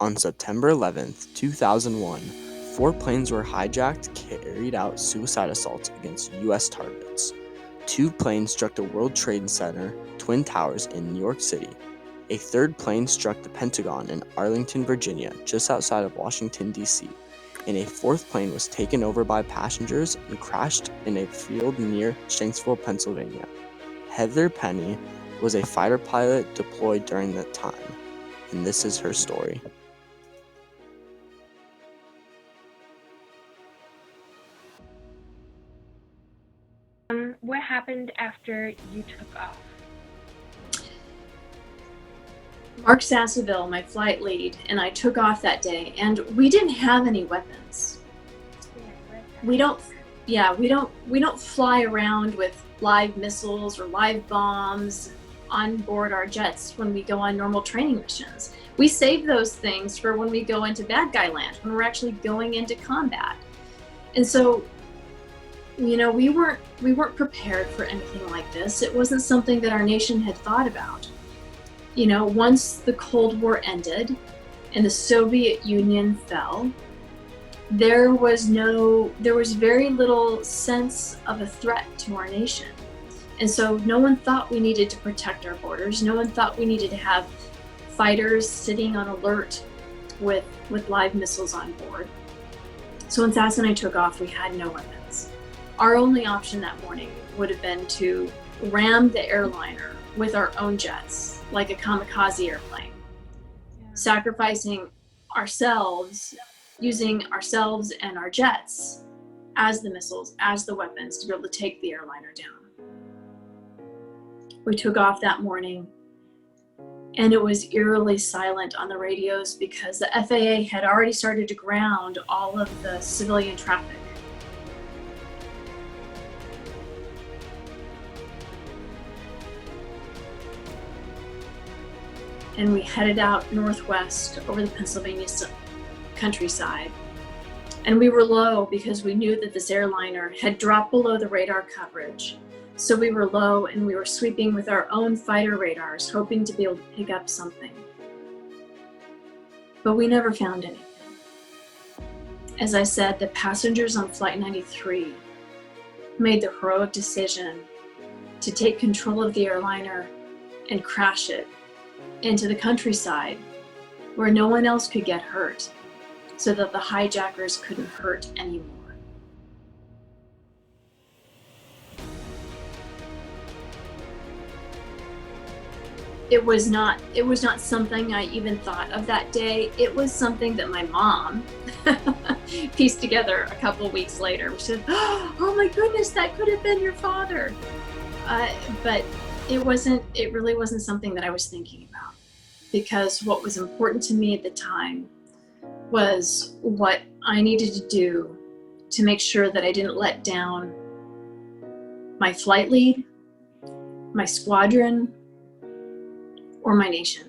On September 11th, 2001, 4 planes were hijacked, carried out suicide assaults against U.S. targets. 2 planes struck the World Trade Center Twin Towers in New York City. A 3rd plane struck the Pentagon in Arlington, Virginia, just outside of Washington, D.C., and a 4th plane was taken over by passengers and crashed in a field near Shanksville, Pennsylvania. Heather Penney was a fighter pilot deployed during that time, and this is her story. What happened after you took off? Mark Sasseville, my flight lead, and I took off that day, and we didn't have any weapons. We don't fly around with live missiles or live bombs on board our jets when we go on normal training missions. We save those things for when we go into bad guy land, when we're actually going into combat. And so, we weren't prepared for anything like this. It wasn't something that our nation had thought about. Once the Cold War ended and the Soviet Union fell, there was very little sense of a threat to our nation. And so no one thought we needed to protect our borders. No one thought we needed to have fighters sitting on alert with live missiles on board. So when Sass and I took off, we had no weapons. Our only option that morning would have been to ram the airliner with our own jets, like a kamikaze airplane, sacrificing ourselves, using ourselves and our jets as the missiles, as the weapons to be able to take the airliner down. We took off that morning, and it was eerily silent on the radios because the FAA had already started to ground all of the civilian traffic. And we headed out northwest over the Pennsylvania countryside. And we were low because we knew that this airliner had dropped below the radar coverage. So we were low and we were sweeping with our own fighter radars, hoping to be able to pick up something. But we never found anything. As I said, the passengers on Flight 93 made the heroic decision to take control of the airliner and crash it into the countryside where no one else could get hurt, so that the hijackers couldn't hurt anymore. It was not something I even thought of that day. It was something that my mom pieced together a couple of weeks later. She said, "Oh my goodness, that could have been your father." But it really wasn't something that I was thinking about, because what was important to me at the time was what I needed to do to make sure that I didn't let down my flight lead, my squadron, or my nation.